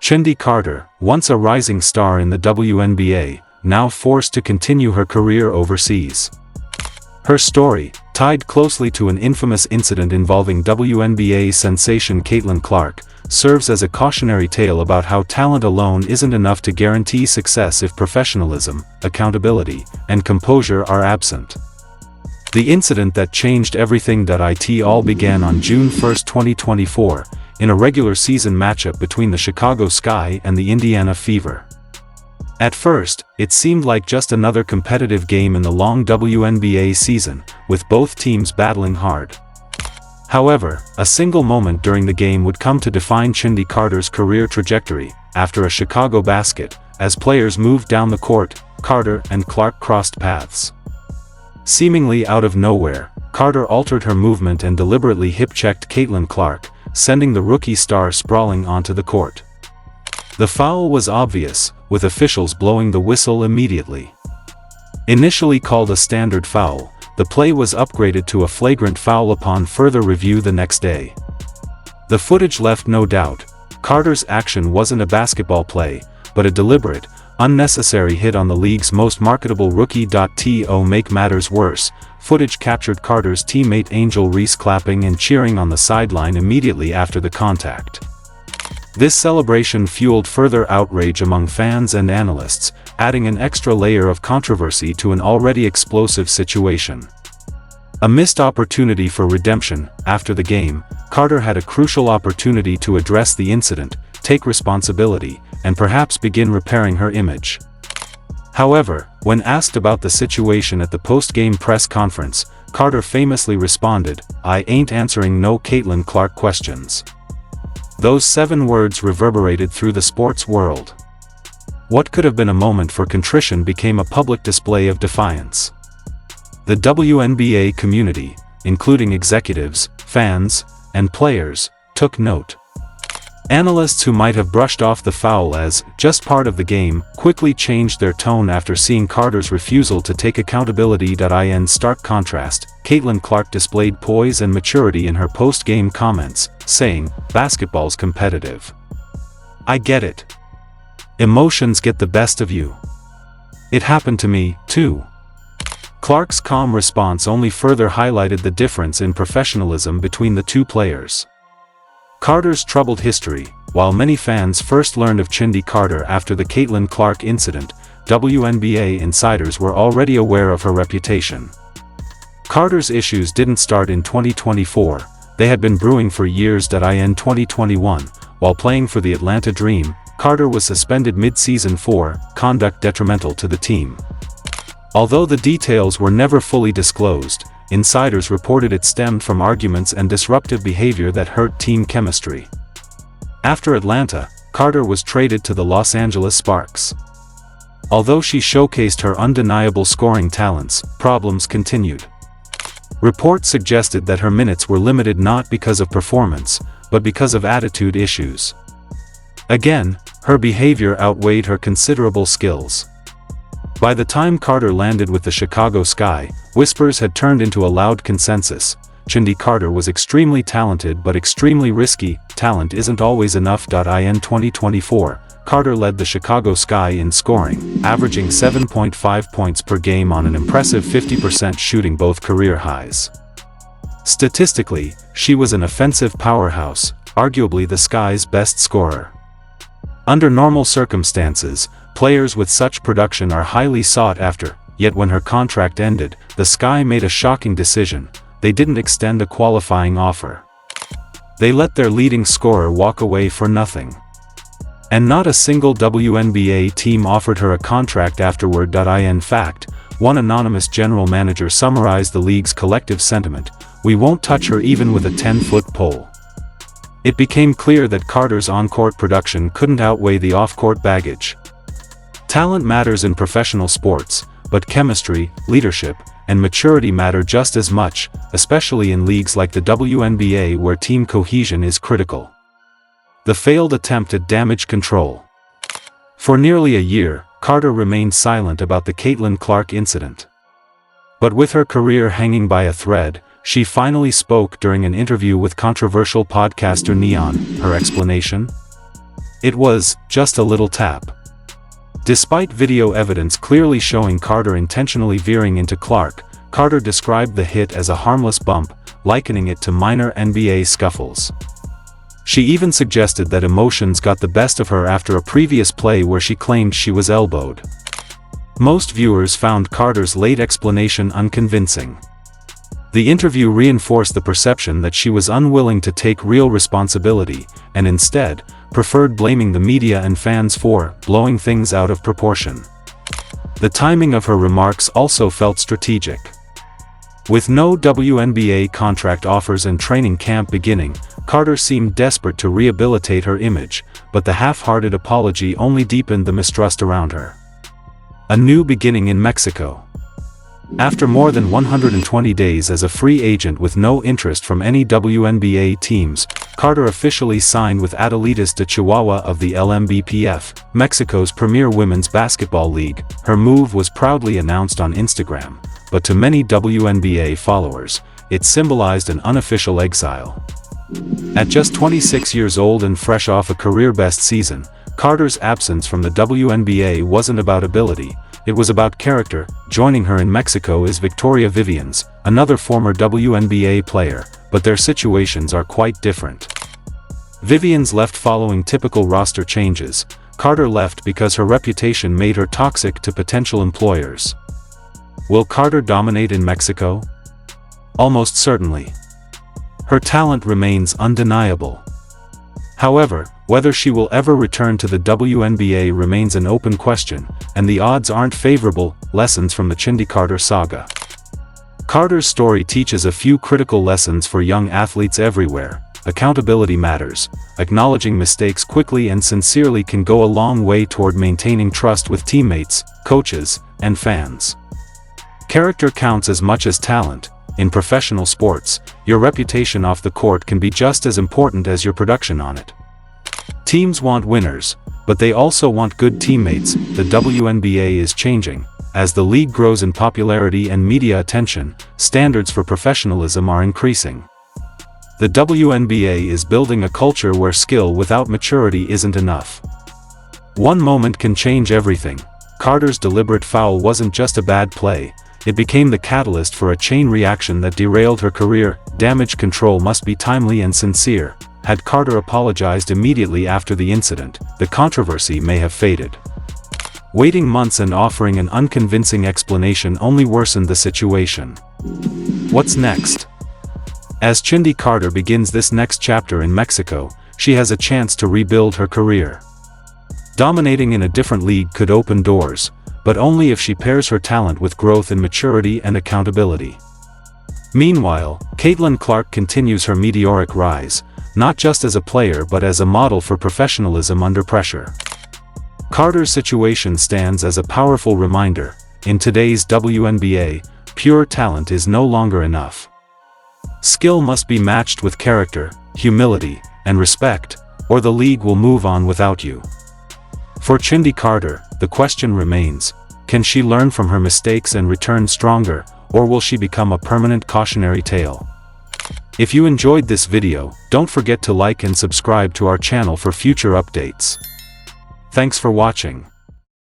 Cennedy Carter, once a rising star in the WNBA, now forced to continue her career overseas. Her story, tied closely to an infamous incident involving WNBA sensation Caitlin Clark, serves as a cautionary tale about how talent alone isn't enough to guarantee success if professionalism, accountability, and composure are absent. The incident that changed everything. It all began on June 1, 2024, in a regular season matchup between the Chicago Sky and the Indiana Fever. At first, it seemed like just another competitive game in the long WNBA season, with both teams battling hard. However, a single moment during the game would come to define Cennedy Carter's career trajectory. After a Chicago basket, as players moved down the court, Carter and Clark crossed paths. Seemingly out of nowhere, Carter altered her movement and deliberately hip-checked Caitlin Clark, sending the rookie star sprawling onto the court. The foul was obvious, with officials blowing the whistle immediately. Initially called a standard foul, the play was upgraded to a flagrant foul upon further review the next day. The footage left no doubt. Carter's action wasn't a basketball play, but a deliberate, unnecessary hit on the league's most marketable rookie. To make matters worse, footage captured Carter's teammate Angel Reese clapping and cheering on the sideline immediately after the contact. This celebration fueled further outrage among fans and analysts, adding an extra layer of controversy to an already explosive situation. A missed opportunity for redemption. After the game, Carter had a crucial opportunity to address the incident, take responsibility, and perhaps begin repairing her image. However, when asked about the situation at the post-game press conference, Carter famously responded, "I ain't answering no Caitlin Clark questions." Those 7 words reverberated through the sports world. What could have been a moment for contrition became a public display of defiance. The WNBA community, including executives, fans, and players, took note. Analysts who might have brushed off the foul as just part of the game quickly changed their tone after seeing Carter's refusal to take accountability. In stark contrast, Caitlin Clark displayed poise and maturity in her post-game comments, saying, "Basketball's competitive. I get it. Emotions get the best of you. It happened to me, too." Clark's calm response only further highlighted the difference in professionalism between the two players. Carter's troubled history. While many fans first learned of Cennedy Carter after the Caitlin Clark incident, WNBA insiders were already aware of her reputation. Carter's issues didn't start in 2024, they had been brewing for years. In 2021, while playing for the Atlanta Dream, Carter was suspended mid-season for conduct detrimental to the team. Although the details were never fully disclosed, insiders reported it stemmed from arguments and disruptive behavior that hurt team chemistry. After Atlanta, Carter was traded to the Los Angeles Sparks. Although she showcased her undeniable scoring talents, problems continued. Reports suggested that her minutes were limited not because of performance, but because of attitude issues. Again, her behavior outweighed her considerable skills. By the time Carter landed with the Chicago Sky, whispers had turned into a loud consensus. Cennedy Carter was extremely talented but extremely risky. Talent isn't always enough. In 2024, Carter led the Chicago Sky in scoring, averaging 7.5 points per game on an impressive 50% shooting, both career highs. Statistically, she was an offensive powerhouse, arguably the Sky's best scorer. Under normal circumstances, players with such production are highly sought after, yet when her contract ended, the Sky made a shocking decision. They didn't extend a qualifying offer. They let their leading scorer walk away for nothing. And not a single WNBA team offered her a contract afterward. In fact, one anonymous general manager summarized the league's collective sentiment: "We won't touch her even with a 10-foot pole." It became clear that Carter's on-court production couldn't outweigh the off-court baggage. Talent matters in professional sports, but chemistry, leadership, and maturity matter just as much, especially in leagues like the WNBA where team cohesion is critical. The failed attempt at damage control. For nearly a year, Carter remained silent about the Caitlin Clark incident. But with her career hanging by a thread, she finally spoke during an interview with controversial podcaster Neon. Her explanation? It was just a little tap. Despite video evidence clearly showing Carter intentionally veering into Clark, Carter described the hit as a harmless bump, likening it to minor NBA scuffles. She even suggested that emotions got the best of her after a previous play where she claimed she was elbowed. Most viewers found Carter's late explanation unconvincing. The interview reinforced the perception that she was unwilling to take real responsibility, and instead, preferred blaming the media and fans for blowing things out of proportion. The timing of her remarks also felt strategic. With no WNBA contract offers and training camp beginning, Carter seemed desperate to rehabilitate her image, but the half-hearted apology only deepened the mistrust around her. A new beginning in Mexico. After more than 120 days as a free agent with no interest from any WNBA teams, Carter officially signed with Atletas de Chihuahua of the LMBPF, Mexico's premier women's basketball league. Her move was proudly announced on Instagram, but to many WNBA followers, it symbolized an unofficial exile. At just 26 years old and fresh off a career-best season, Carter's absence from the WNBA wasn't about ability, it was about character. Joining her in Mexico is Victoria Vivians, another former WNBA player, but their situations are quite different. Vivians left following typical roster changes. Carter left because her reputation made her toxic to potential employers. Will Carter dominate in Mexico? Almost certainly. Her talent remains undeniable. However, whether she will ever return to the WNBA remains an open question, and the odds aren't favorable. Lessons from the Cennedy Carter saga. Carter's story teaches a few critical lessons for young athletes everywhere. Accountability matters. Acknowledging mistakes quickly and sincerely can go a long way toward maintaining trust with teammates, coaches, and fans. Character counts as much as talent. In professional sports, your reputation off the court can be just as important as your production on it. Teams want winners, but they also want good teammates. The WNBA is changing. As the league grows in popularity and media attention, standards for professionalism are increasing. The WNBA is building a culture where skill without maturity isn't enough. One moment can change everything. Carter's deliberate foul wasn't just a bad play. It became the catalyst for a chain reaction that derailed her career. Damage control must be timely and sincere. Had Carter apologized immediately after the incident, the controversy may have faded. Waiting months and offering an unconvincing explanation only worsened the situation. What's next? As Cennedy Carter begins this next chapter in Mexico, she has a chance to rebuild her career. Dominating in a different league could open doors, but only if she pairs her talent with growth in maturity and accountability. Meanwhile, Caitlin Clark continues her meteoric rise, not just as a player but as a model for professionalism under pressure. Carter's situation stands as a powerful reminder. In today's WNBA, pure talent is no longer enough. Skill must be matched with character, humility, and respect, or the league will move on without you. For Cennedy Carter, the question remains, can she learn from her mistakes and return stronger, or will she become a permanent cautionary tale? If you enjoyed this video, don't forget to like and subscribe to our channel for future updates. Thanks for watching.